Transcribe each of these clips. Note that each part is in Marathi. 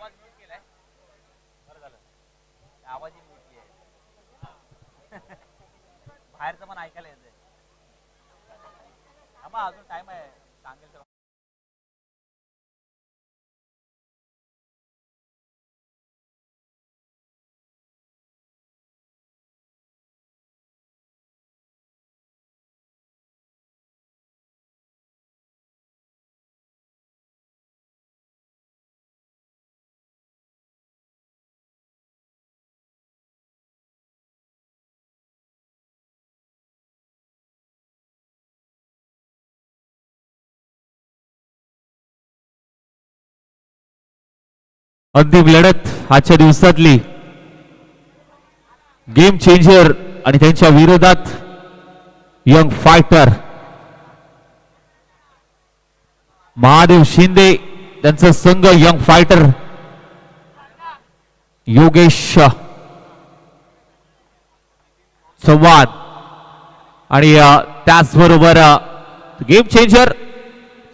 आवाज म्यूट केलाय. बरं झालं. आवाज म्यूट केलाय. बाहेरचं पण ऐकायला येतंय. आम्हा अजून टाइम आहे. सांगेल तेव्हा. अंतिम लढत आजच्या दिवसातली गेम चेंजर आणि त्यांच्या विरोधात यंग फायटर महादेव शिंदे त्यांचा संघ यंग फायटर योगेश संवाद आणि त्याचबरोबर गेम चेंजर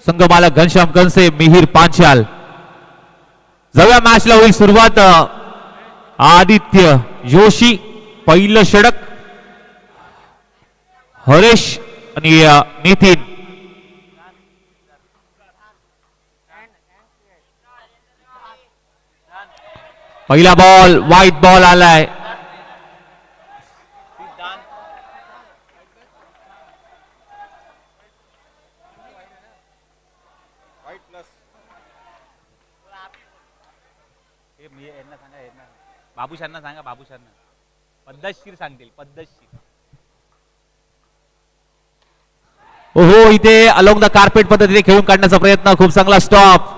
संघ मालक घनश्याम कंसे मिहिर पांचाल. जव्या मॅचला होईल सुरुवात. आदित्य जोशी पहिलं षटक, हरेश आणि नितीन. पहिला बॉल व्हाईट बॉल आलाय. बाबूशांना सांगा, बाबूशांना पद्धतशीर सांगतील, पद्धतशीर. हो, इथे अलोंग द कार्पेट पद्धतीने खेळून काढण्याचा प्रयत्न. खूप चांगला स्टॉप.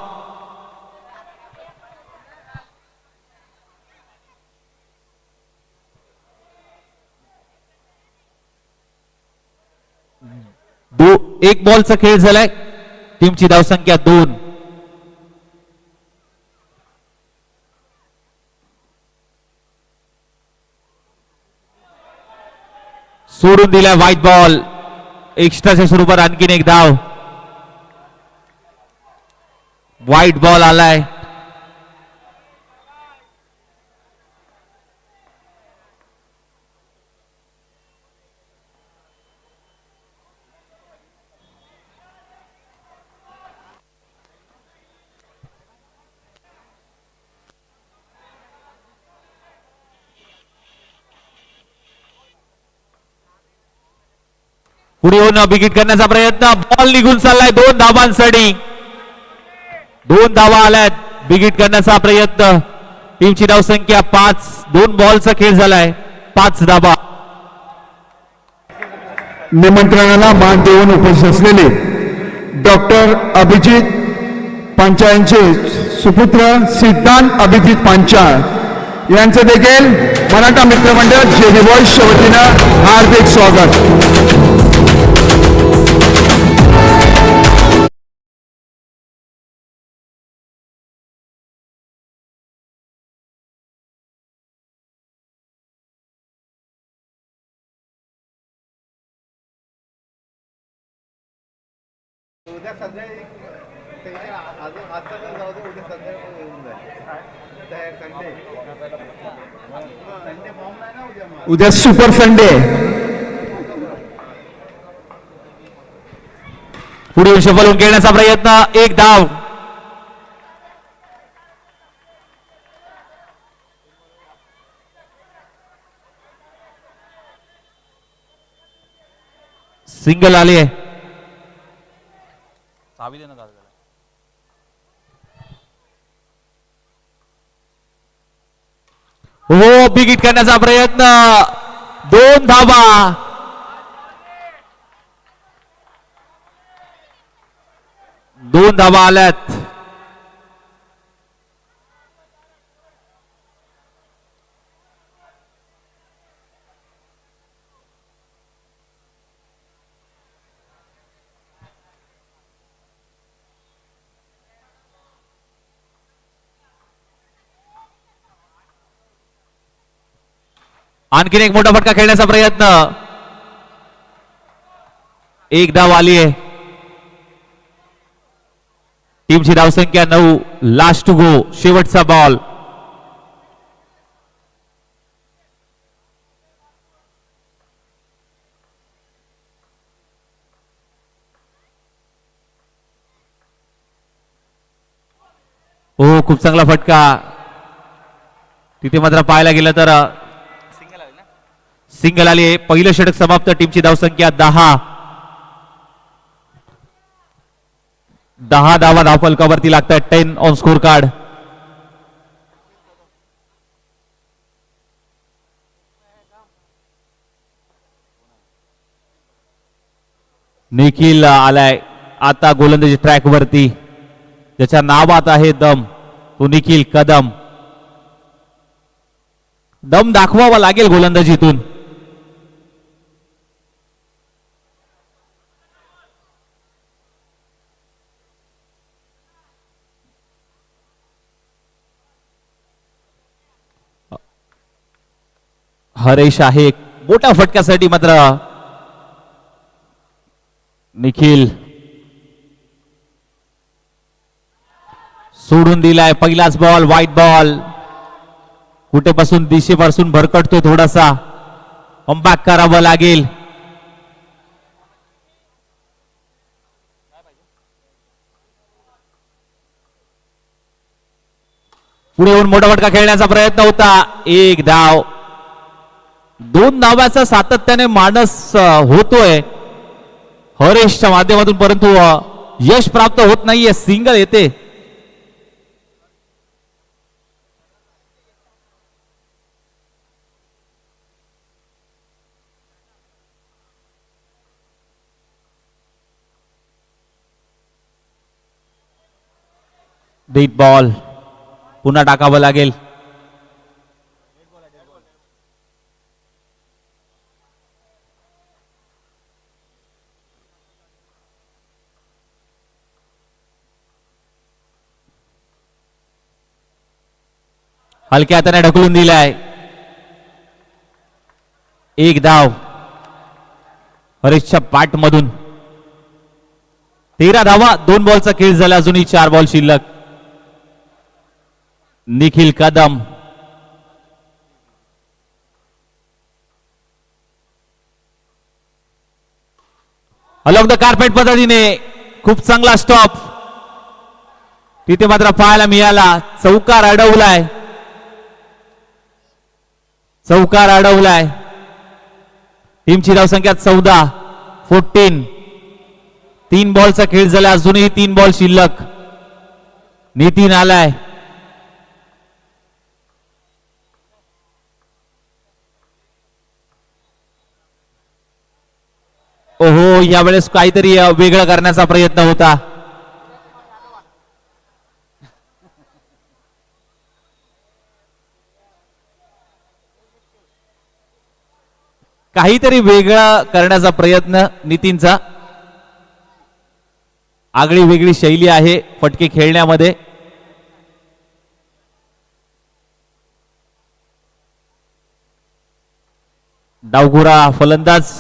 एक बॉलचा खेळ झालाय. टीमची धावसंख्या 2. सोडून दिलाय व्हाईट बॉल. एक्स्ट्राच्या स्वरूपात आणखीन एक धाव. व्हाईट बॉल आलाय. पुढे येऊन बिगिट करण्याचा प्रयत्न. बॉल निघून चाललाय 2 धावांसाठी. 2 धावा आल्यात. बिगिट करण्याचा प्रयत्न. टीमची धावसंख्या 5. 2 बॉलचा खेळ झालाय. 5 धावा. निमंत्रणाला मान देऊन उपस्थित असलेले डॉक्टर अभिजित पांचाळांचे सुपुत्र सिद्धांत अभिजित पांचाळ यांचं देखील मराठा मित्रमंडळ जेडी बॉयजच्या वतीनं हार्दिक स्वागत. उद्या संध्याकाळी अजून आजचा पण जाऊ दे, उद्या संध्याकाळी येऊन जाईल. संडे फॉर्म नाही ना उद्या. उद्या सुपर संडे. पुढे शफलून घेण्याचा प्रयत्न. 1 धाव. सिंगल आली आहे. चावी देणं दादा. हो, बिगिट करण्याचा प्रयत्न. 2 धावा. 2 धावा आल्यात. आणखीन एक मोठा फटका खेळण्याचा प्रयत्न. 1 धाव आली आहे. टीमची धावसंख्या 9. लास्ट टू गो, शेवटचा बॉल. हो, खूप चांगला फटका. तिथे मात्र पाहायला गेलं तर सिंगल आली ना. सिंगल आली. पहिलं षटक समाप्त. टीमची धावसंख्या 10. 10 धावा धावफलकावरती लागतात. 10 ऑन स्कोर कार्ड. निखिल आलाय आता गोलंदाजी ट्रॅक वरती. ज्याच्या नावात आहे दम, तो निखिल कदम. दम दाखवावा लागेल गोलंदाजीतून. हरेश आहे मोठ्या फटक्यासाठी मात्र निखिल सोडून दिलाय. पहिलाच बॉल, वाईट बॉल. कुठेपासून दिशेपासून भरकटतोय थोडासा. कमबॅक करावं लागेल. पुढे येऊन मोठा फटका खेळण्याचा प्रयत्न होता. 1 धाव. 2 धावाचा सातत्याने मानस होतोय हरेशच्या माध्यमातून, परंतु यश प्राप्त होत नाहीये. सिंगल येते. Dead ball. पुन्हा टाकावं लागेल. हलक्या हाताने ढकलून दिलाय. 1 धाव हरेशच्या पाठ मधून. 13 धावा. 2 बॉलचा खेळ झाला. अजूनही 4 बॉल शिल्लक. Nikhil Kadam along the carpet पद्धतीने खूप चांगला स्टॉप. तिथे मात्र पाहायला मिळाला. चौकार अडवलाय. चौकार अडवलाय. टीमची धावसंख्या 14. 14. 3 बॉलचा खेळ झाला. अजूनही 3 बॉल शिल्लक. नितीन आलाय. ओहो, यावेळेस काहीतरी वेगळं करण्याचा प्रयत्न होता. काहीतरी वेगळं करण्याचा प्रयत्न नितीनचा. आगळी वेगळी शैली आहे फटके खेळण्यामध्ये. डावखुरा फलंदाज.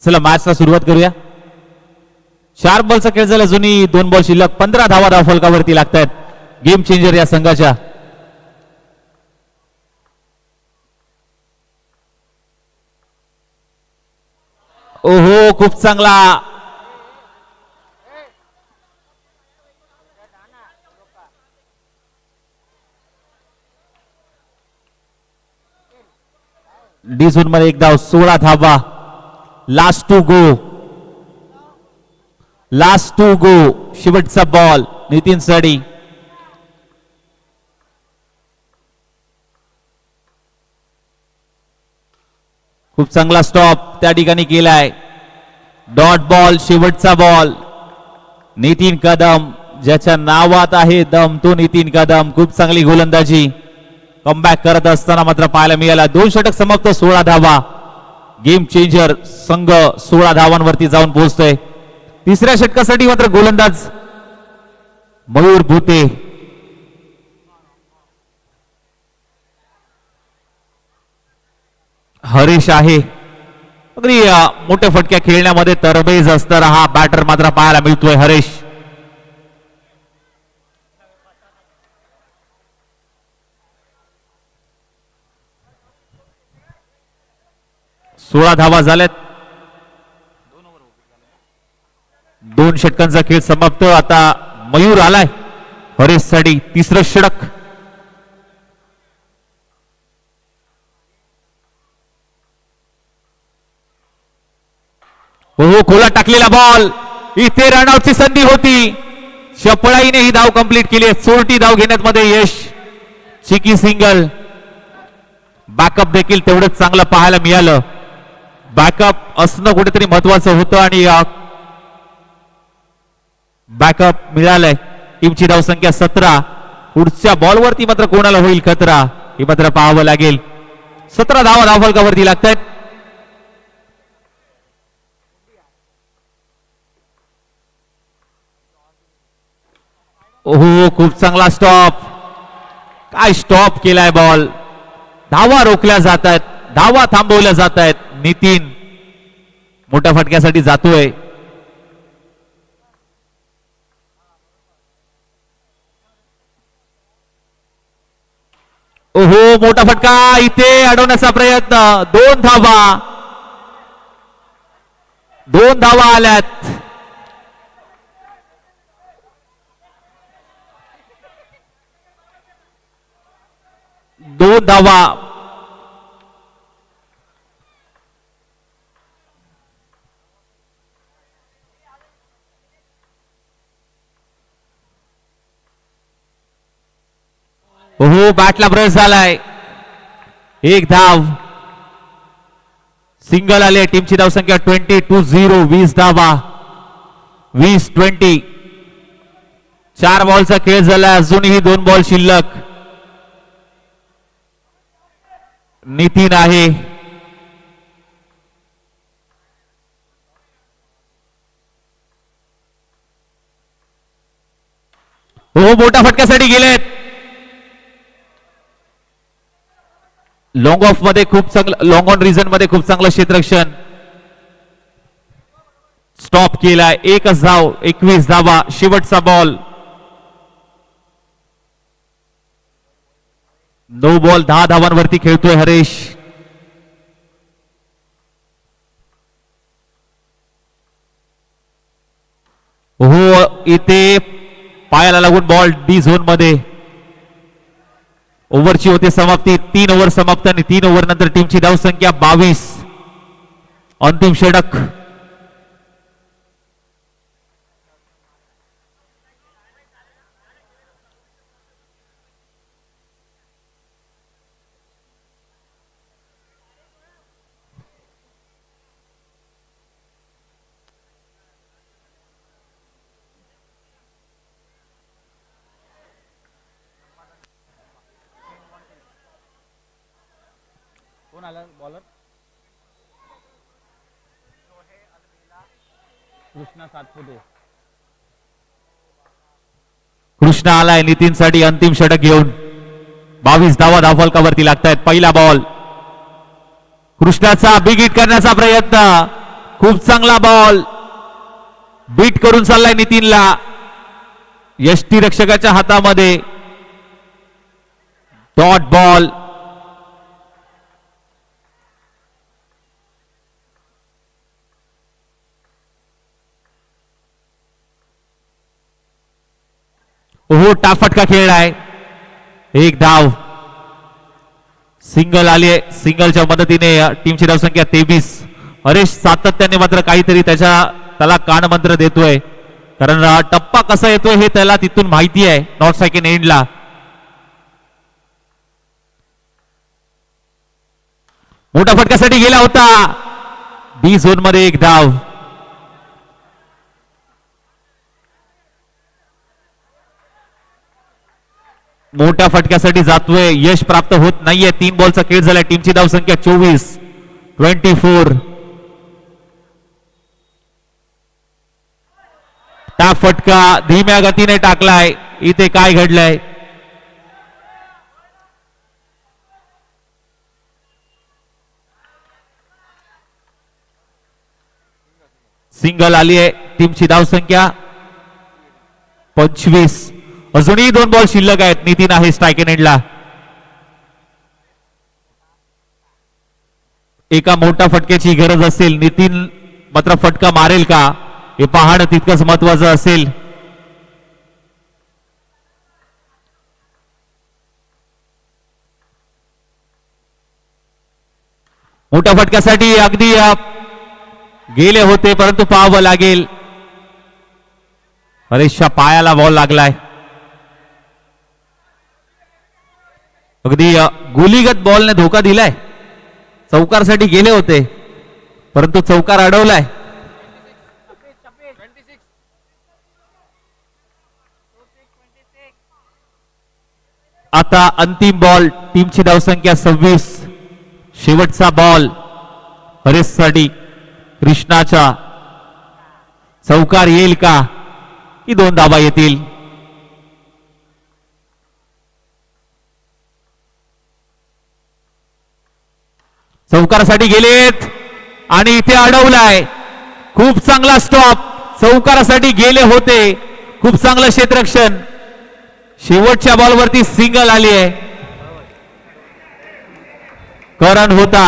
चला मॅचला सुरुवात करूया. 4 बॉलचा खेळ झाला. अजूनही 2 बॉल शिल्लक. 15 धावा धावफलकावरती लागतात गेम चेंजर या संघाच्या. ओहो, खूप चांगला. डी झोन मध्ये 1 धाव. 16 धावा. Last two go. Last two go. शेवटचा बॉल नितीन साठी. खूप चांगला स्टॉप त्या ठिकाणी केलाय. Dot ball. शेवटचा बॉल. नितीन कदम, ज्याच्या नावात आहे दम, तो नितीन कदम. खूप चांगली गोलंदाजी कमबॅक करत असताना मात्र पाहायला मिळाला. 2 षटक समाप्त. 16 धावा. गेम चेंजर संघ 16 धावांवरती जाऊन पोहोचतोय. तिसऱ्या षटकासाठी मात्र गोलंदाज मयूर भूते. हरीश आहे. अगदी मोठ्या फटक्या खेळण्यामध्ये तरबेज असणारा हा बॅटर मात्र पाहायला मिळतोय हरीश. सोळा धावा झाल्यात. 2 षटकांचा खेळ समाप्त. आता मयूर आलाय हरीश साठी तिसरं षटक. हो खोला टाकलेला बॉल. इथे रनआउटची संधी होती. शपळाईने ही धाव कंप्लीट केली आहे. 14 धाव घेण्यात मध्ये यश. चिकी सिंगल. बॅकअप देखील तेवढंच चांगलं पाहायला मिळालं. बॅकअप असणं कुठेतरी महत्वाचं होतं आणि बॅकअप मिळालंय. टीमची धावसंख्या 17. पुढच्या बॉलवरती मात्र कोणाला होईल खतरा हे मात्र पाहावं लागेल. 17 धावा धावफलकावरती लागतात. ओहो खूप चांगला स्टॉप. काय स्टॉप केलाय बॉल. धावा रोखल्या जात आहेत. धावा थांबवल्या जात आहेत. नितीन मोठ्या फटक्यासाठी जातोय. ओहो मोठा फटका. इथे अडवण्याचा प्रयत्न. 2 धावा. 2 धावा आल्यात. दोन धावा. हो बॅटला ब्रश झालाय. 1 धाव. सिंगल आले. टीमची धावसंख्या 20-0. 20 धावा. 20-20. 4 बॉलचा खेळ झाला. अजूनही 2 बॉल शिल्लक. नितीन आहे. हो मोठ्या फटक्यासाठी गेलेत. लॉंग ऑफ मध्ये खूप चांगलं. लॉंग ऑन रिझन मध्ये खूप चांगलं क्षेत्ररक्षण. स्टॉप केलाय. 1च धाव. 21 धावा. शेवटचा बॉल. 9 बॉल 10 धावांवरती खेळतोय हरीश. हो इथे पायाला लागून बॉल डी झोन मध्ये. ओव्हरची होते समाप्ती. 3 ओव्हर समाप्त आणि 3 ओव्हर नंतर टीमची धावसंख्या 22. अंतिम षटक. कोण आला बॉलर? कृष्णा सातपुते. कृष्णा आलाय नितीन साठी अंतिम षटक घेऊन. 22 धावा धावफलकावरती लागतायत. पहिला बॉल. कृष्णाचा बिग हिट करण्याचा प्रयत्न. खूप चांगला बॉल. बीट करून चाललाय नितीनला. यष्टी रक्षकाच्या हातामध्ये. Dot ball. हो टाक फटका खेळलाय. 1 धाव. सिंगल आली. सिंगलच्या मदतीने टीमची धावसंख्या 23. हरीश सातत्याने मात्र काहीतरी त्याला कानमंत्र देतोय. कारण टप्पा कसा येतोय हे त्याला तिथून माहिती आहे. नॉट सेकंड एंडला. मोठ्या फटक्यासाठी गेला होता. डी झोन मध्ये 1 धाव. मोठ्या फटक्यासाठी जातोय. यश प्राप्त होत नाहीये. 3 बॉलचा खेळ झालाय. टीमची धावसंख्या 24-24. त्या फटका धीम्या गतीने टाकलाय. इथे काय घडलंय? सिंगल आली आहे. टीमची धावसंख्या 25. अजूनही 2 बॉल शिल्लक आहेत. नितीन आहे स्ट्राईक एंडला. एका मोठ्या फटक्याची गरज असेल. नितीन मात्र फटका मारेल का हे पाहणं तितकंच महत्वाचं असेल. मोठ्या फटक्यासाठी अगदी गेले होते परंतु पाहावं लागेल. हरेशच्या पायाला बॉल लागलाय. अगदी गोलीगत बॉलने धोका दिलाय. चौकारसाठी गेले होते परंतु चौकार अडवलाय. आता अंतिम बॉल. टीमची धावसंख्या 26. शेवटचा बॉल हरेशसाठी. कृष्णाचा चौकार येईल का की 2 धावा येतील? चौकारासाठी गेलेत आणि इथे अडवलाय. खूप चांगला स्टॉप. चौकारासाठी गेले होते. खूप चांगलं क्षेत्ररक्षण. शेवटच्या बॉलवरती सिंगल आली आहे. करण होता.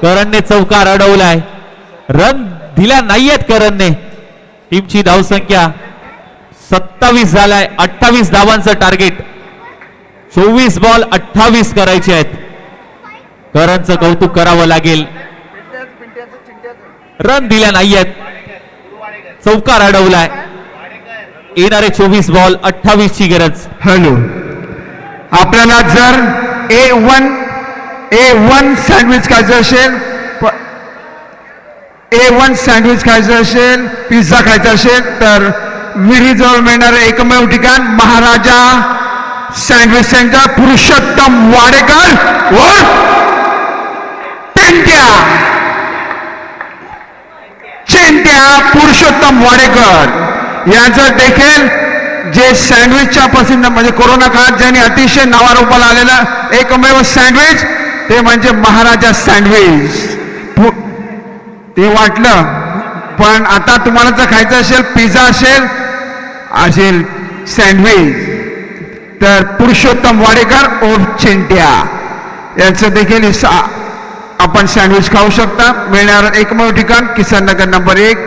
करणने चौकार अडवलाय. रन दिल्या नाहीयेत करणने. टीमची धावसंख्या 27 झालाय. 28 धावांचं टार्गेट. 24 बॉल 28 करायचे आहेत. करणचं कौतुक करावं लागेल. रन दिल्या नाहीयेत. चौकार अडवलाय. येणारे 24 बॉल 28 ची गरज. हॅलो, आपल्याला जर A1 सँडविच खायचं असेल, A1 सँडविच खायचं असेल, पिझ्झा खायचा असेल तर विहिरीजवळ मिळणारं एकमेव ठिकाण महाराजा सँडविच सेंटर. पुरुषोत्तम वाडेकर व चेंट्या पुरुषोत्तम वाडेकर यांचं देखील जे सँडविचच्या प्रसिद्ध म्हणजे कोरोना काळात ज्यांनी अतिशय नावारूपाला आलेलं एकमेव सँडविच ते म्हणजे महाराजा सँडविच. ते वाटलं पण आता तुम्हाला जर खायचं असेल पिझ्झा असेल सँडविच तर पुरुषोत्तम वाडेकर और चेंट्या यांचं देखील आपण सँडविच खाऊ शकता. मिळणार एकमेव ठिकाण किसन नगर नंबर 1.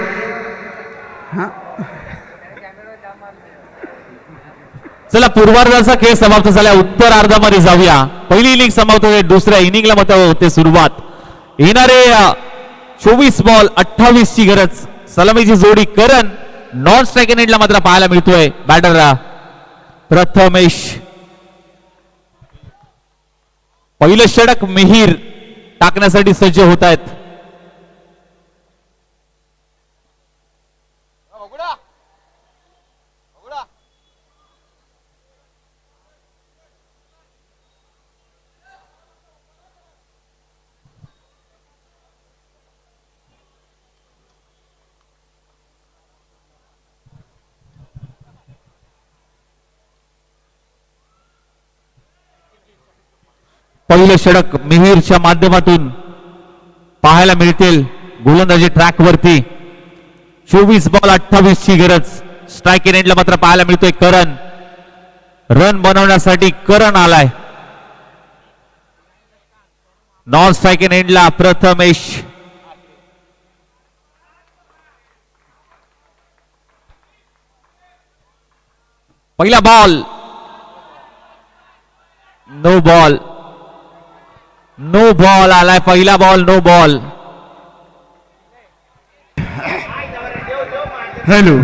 चला, पूर्वार्धाचा खेळ समाप्त झाला. उत्तरार्धामध्ये जाऊया. पहिली इनिंग समाप्त होते. दुसऱ्या इनिंगला मात्र होते सुरुवात. येणारे 24 बॉल 28 ची गरज. सलामीची जोडी करण नॉन स्ट्राईक एंडला मात्र पाहायला मिळतोय. बॅटर प्रथमेश. पहिलं षटक मिहीर टाकण्यासाठी सज्ज होत आहेत. पहिलं षटक मिहीरच्या माध्यमातून पाहायला मिळतील. गोलंदाजी ट्रॅक वरती 24 बॉल 28 ची गरज. स्ट्राईक एंडला मात्र पाहायला मिळतोय करण. रन बनवण्यासाठी करण आलाय. नॉन स्ट्राईक एंडला प्रथमेश. पहिला ball no ball. No ball आलाय. पहिला ball no ball. Hello,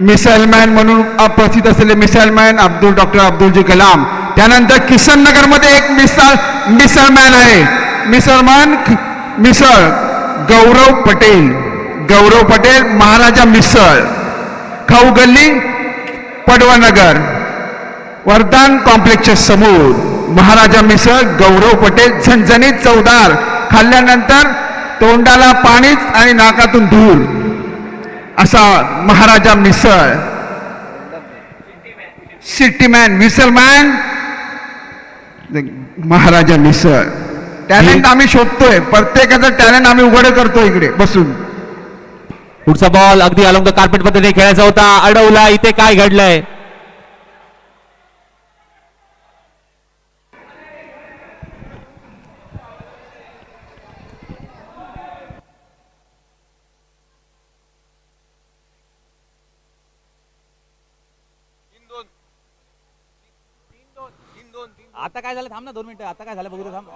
missile man म्हणून अप्रसिद्ध असलेले missile man doctor Abdul Kalam. त्यानंतर किसन नगर मध्ये एक मिसाईल मॅन आहे. मिसळ गौरव पटेल महाराजा मिसळ. खाऊ गल्ली पडवनगर वर्धन कॉम्प्लेक्सच्या समोर महाराजा मिसळ गौरव पटेल. झणझणीत चवदार. खाल्ल्यानंतर तोंडाला पाणीच आणि नाकातून धूर असा महाराजा मिसळ, सिटीमॅन, विसलमॅन, महाराजा मिसळ. टॅलेंट आम्ही शोधतोय, प्रत्येकाचं टॅलेंट आम्ही उघड करतो इकडे बसून. पुढचा बॉल अगदी अलॉंग द कार्पेट पद्धतीने खेळायचा होता, अडवला. इथे काय घडलंय? आता काय झालं? थांब ना 2 मिनिटं. आता काय झालं बघू थांब.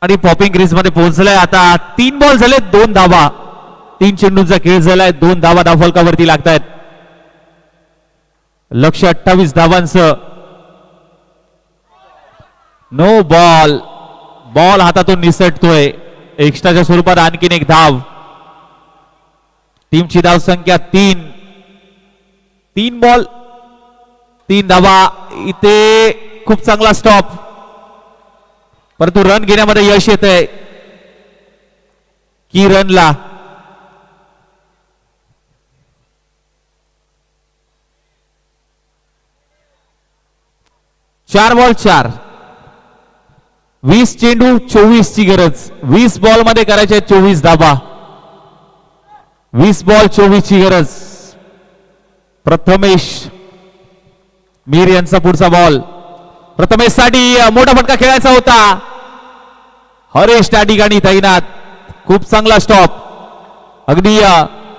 आणि पॉपिंग क्रीज मध्ये पोहोचलाय. आता 3 बॉल झाले, 2 धावा. 3 चेंडूंचा खेळ झालाय, 2 धावा धावफलकावरती लागतायत. लक्ष 28 धावांचं. No ball. बॉल हातातून निसटतोय. एक्स्ट्राच्या स्वरूपात आणखीन एक धाव. टीमची धाव संख्या 3. 3 बॉल 3 धावा. इथे खूप चांगला स्टॉप, परंतु रन घेण्यामध्ये यश येत आहे की रनला. चार बॉल 4. 20 चेंडू 24 ची गरज. 20 बॉल मध्ये करायचे 24 धावा. 20 बॉल 24 ची गरज. प्रथमेश मीर यांचा पुढचा बॉल. प्रथमेश साठी मोठा फटका खेळायचा होता. हरेश त्या ठिकाणी तैनात. खूप चांगला स्टॉप. अगदी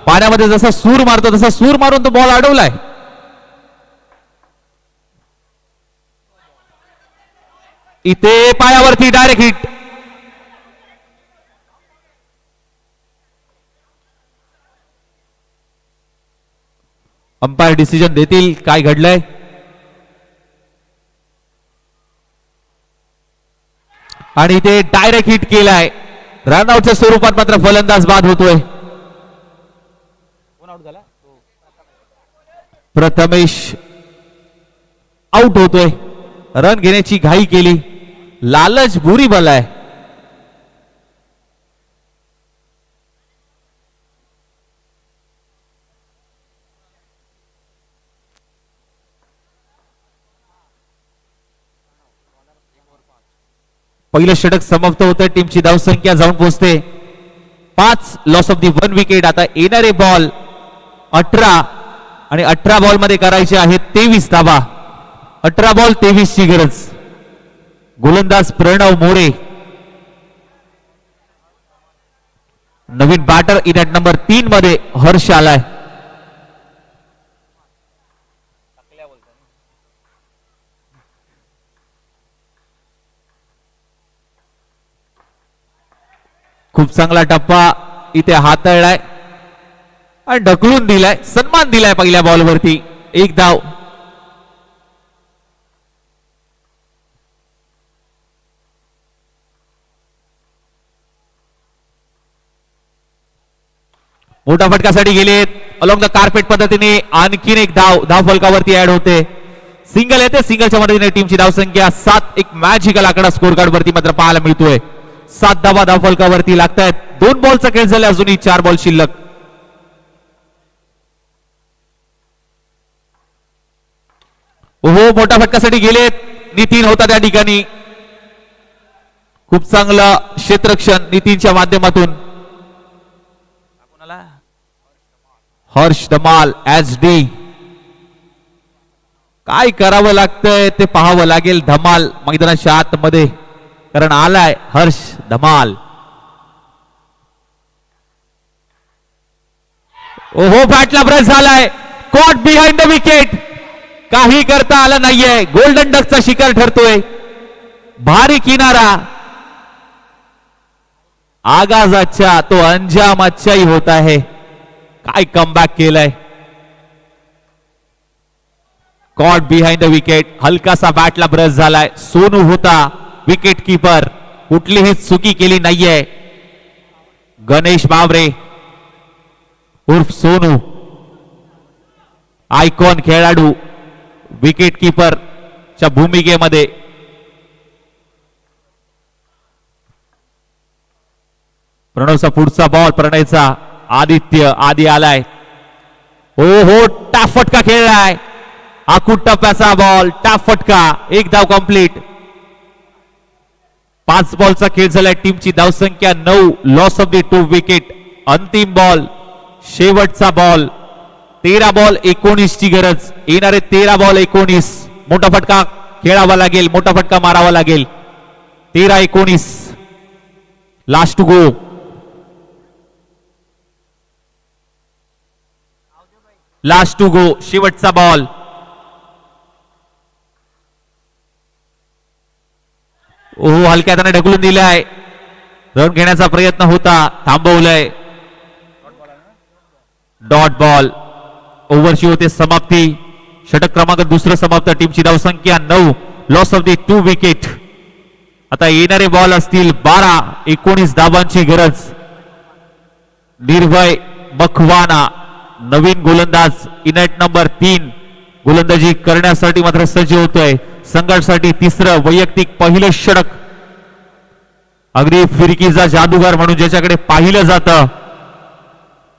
पाण्यामध्ये जसा सूर मारतो तसा सूर मारून तो बॉल अडवलाय. इथे पायावरती डायरेक्ट हिट. अंपायर डिसिजन देतील काय घडलंय. आणि ते डायरेक्ट हिट केलाय. रनआउटच्या स्वरूपात मात्र फलंदाज बाद होतोय. कोण आउट झाला? प्रथमेश आउट होतोय. रन घेण्याची घाई केली. लालच बुरी बल आहे. पहिलं षटक समाप्त होतं. टीमची धावसंख्या जाऊन पोहोचते 5. Loss of the 1 wicket. आता येणारे बॉल 18 आणि 18 बॉल मध्ये करायचे आहेत 23 धावा. 18 बॉल 23 ची गरज. गोलंदाज प्रणव मोरे. नवीन बॅटर इन ॲट नंबर 3 मध्ये हर्ष आलाय. खूप चांगला टप्पा इथे हाताळलाय आणि ढकलून दिलाय. सन्मान दिलाय पहिल्या बॉलवरती. 1 धाव. मोठा फटकासाठी गेलेत. अलॉंग द कार्पेट पद्धतीने आणखीन एक धाव फलकावरती ऍड होते. सिंगल येते. सिंगलच्या मदतीने टीमची धावसंख्या 7. एक मॅजिकल आकडा स्कोर कार्ड वरती मात्र पाहायला मिळतोय. 7 धावा धावफलकावरती लागतायत. 2 बॉलचा खेळ झाला. अजूनही 4 बॉल शिल्लक. ओहो, मोठा फटकासाठी गेलेत. नितीन होता त्या ठिकाणी. खूप चांगलं क्षेत्ररक्षण नितीनच्या माध्यमातून. हर्ष धमाल SD. काय करावं लागतंय ते पाहावं लागेल. धमाल मैदानाच्या आतमध्ये, कारण आलाय हर्ष धमाल. ओहो, बॅटला ब्रश झालाय. Caught behind the wicket. काही करता आलं नाहीये. गोल्डन डकचा शिकार ठरतोय. भारी किनारा. आगाजाच्या तो अंजाम अच्छाही होत आहे. काय कमबॅक केलाय. Caught behind the wicket. हलकासा बॅटला ब्रश झालाय. सोनू होता विकेट कीपर. कुठलीही चुकी केली नाहीये. गणेश बावरे उर्फ सोनू, आयकॉन खेळाडू, विकेट कीपर च्या भूमिकेमध्ये. प्रणवचा पुढचा बॉल प्रणयचा आदित्य आदी आलाय. हो हो टाफ फटका खेळलाय. आखूड टप्प्याचा बॉल टाफ फटका. एक धाव कंप्लीट. 5 बॉलचा खेळ झालाय. टीमची धावसंख्या 9. Loss of the 2 wicket. अंतिम बॉल शेवटचा बॉल. 13 बॉल 19 ची गरज. येणारे 13 बॉल 19. मोठा फटका खेळावा लागेल. मोठा फटका मारावा लागेल. 13-19 last two go. Last two go शेवटचा बॉल. ओहो हलक्या त्याने ढकलून दिलाय. रन घेण्याचा प्रयत्न होता थांबवलंय. Dot ball. ओव्हरची होते समाप्ती. षटक क्रमांक दुसरं समाप्त. टीमची धावसंख्या 9. Loss of the 2 wicket. आता येणारे बॉल असतील 12-19 धावांची गरज. निर्भय मखवाना नवीन गोलंदाज इनायत नंबर 3 गोलंदाजी करण्यासाठी मात्र सज्ज होतोय. संघासाठी तिसरं वैयक्तिक पहिलं षटक. अगदी फिरकीचा जादूगार म्हणून ज्याच्याकडे पाहिलं जातं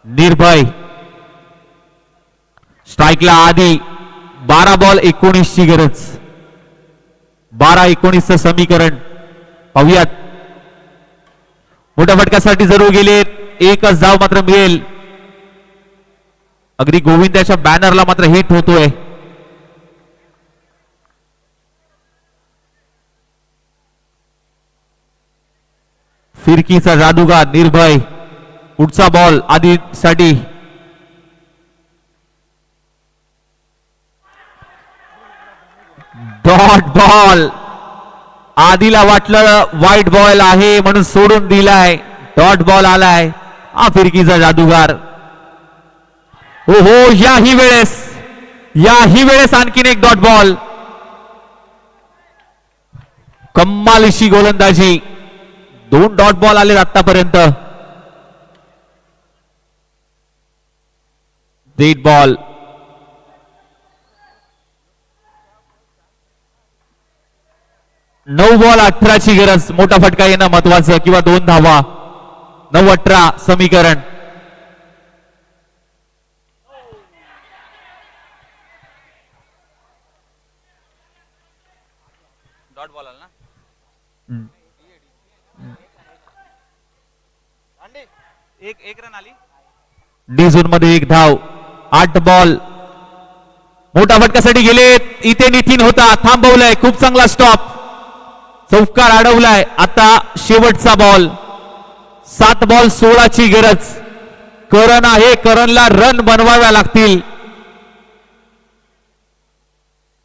निर्भय. स्ट्राईकला आधी 12 बॉल 19 ची गरज. 12-19 समीकरण पाहूयात. मोठ्या फटक्यासाठी जरूर गेले. एकच धाव मात्र मिळेल. अगदी गोविंदाच्या बॅनरला मात्र हिट होतोय. फिरकीचा जादूगार निर्भय. पुढचा बॉल आधीसाठी डॉट बॉल. आधीला वाटलं व्हाईट बॉल आहे म्हणून सोडून दिलाय. डॉट बॉल आलाय. हा फिरकीचा जादूगार. हो हो याही वेळेस आणखीन एक डॉट बॉल. कमालीची गोलंदाजी. 2 डॉट बॉल आले आतापर्यंत. Dead ball. नऊ बॉल 18 ची गरज. मोठा फटका येणं महत्वाचं किंवा 2 धावा. 9-18 समीकरण. डॉट बॉल आला ना. एक रन आली. डी झोन मध्ये 1 धाव. 8 बॉल. मोठा फटक्यासाठी गेले. इथे नितीन होता थांबवलाय. खूप चांगला स्टॉप. चौकार अडवलाय. आता शेवटचा बॉल. 7 बॉल 16 ची गरज. करण आहे. करणला रन बनवाव्या लागतील.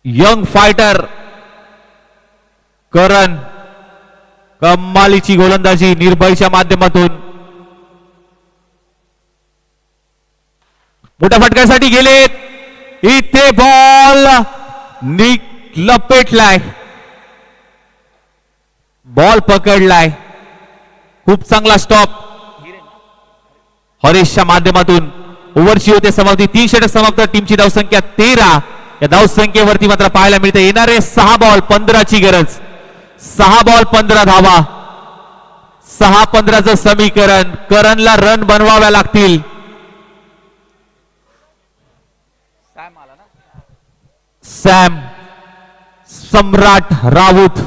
यंग फायटर करण. कमालीची गोलंदाजी निर्भयच्या माध्यमातून. मोठ्या फटक्यासाठी गेलेत. इथे बॉल लपेटलाय. बॉल पकडलाय. खूप चांगला स्टॉप हरीशच्या माध्यमातून. ओव्हरची होते समाप्ती. 3 षटक समाप्त. टीमची धावसंख्या 13. या धावसंख्येवरती मात्र पाहायला मिळते येणारे 6 बॉल 15 ची गरज. 6 बॉल 15 धावा. 6-15चं समीकरण. करणला रन बनवाव्या लागतील. सॅम सम्राट राऊत.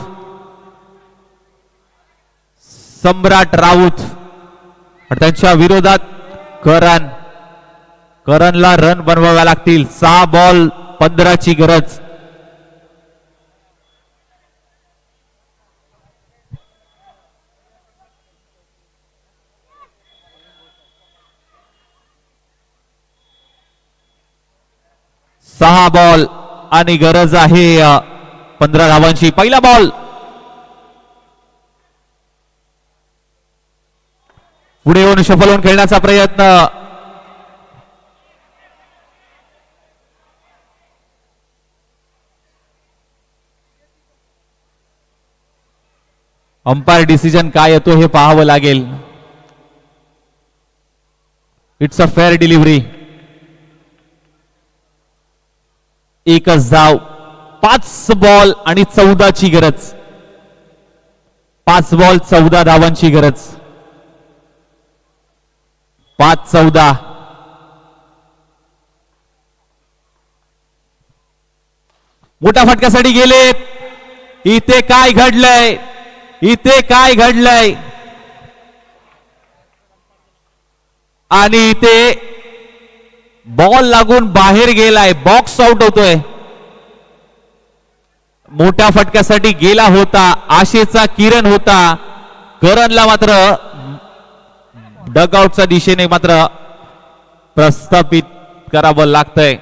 सम्राट राऊत त्यांच्या विरोधात करण. करणला रन बनवाव्या लागतील. 6 बॉल 15 ची गरज. सहा बॉल आणि गरज आहे 15 धावांची. पहिला बॉल. पुढे येऊन सफल होऊन खेळण्याचा प्रयत्न. अंपायर डिसिजन काय येतो हे पाहावं लागेल. It's a fair delivery. एकच धाव. 5 बॉल आणि 14 ची गरज. 5 बॉल 14 धावांची गरज. 5-14. मोठ्या फटक्यासाठी गेले. इथे काय घडलंय, इथे काय घडलंय, आणि इथे बॉल लागून बाहेर गेलाय, बॉक्स आउट होतोय. मोठ्या फटक्यासाठी गेला होता, आशेचा किरण होता. करणला मात्र डगआउटच्या दिशेने मात्र प्रस्थापित करावं लागतंय.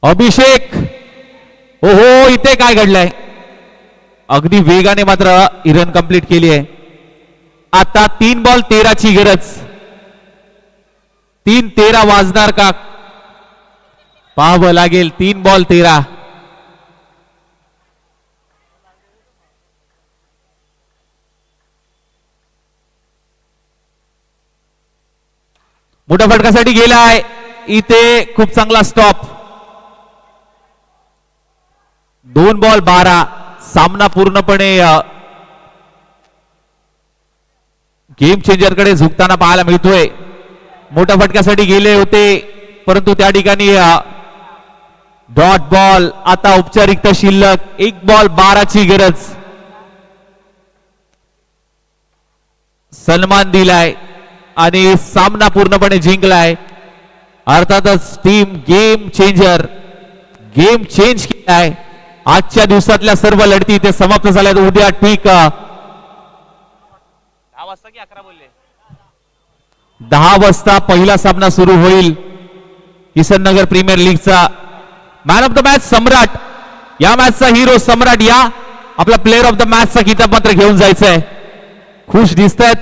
अभिषेक, हो हो, इथे काय घडलंय. अगदी वेगाने मात्र ही रन कंप्लीट केली आहे. आता 3 बॉल 13 ची गरज. 3-13 वाजणार का पाहावं लागेल. 3 बॉल 13. मोठ्या फटकासाठी गेलाय. इथे खूप चांगला स्टॉप. 2 बॉल 12. सामना पूर्णपणे गेम चेंजर कडे झुकताना पाहायला मिळतोय. मोठ्या फटक्यासाठी गेले होते, परंतु त्या ठिकाणी डॉट बॉल. आता औपचारिकता शिल्लक. 1 बॉल 12 ची गरज. सन्मान दिलाय आणि सामना पूर्णपणे जिंकलाय. अर्थातच team game changer, game change केलाय. आजच्या दिवसातल्या सर्व लढती इथे समाप्त झाल्यात. उद्या ठीक 10 वाजता की 11 बोलले. 10 वाजता पहिला सामना सुरू होईल किसननगर प्रीमियर लीगचा. Man of the match Samrat, या मॅचचा हिरो सम्राट, या आपला प्लेअर ऑफ द मॅचचा किताब मात्र घेऊन जायचंय. खुश दिसतायत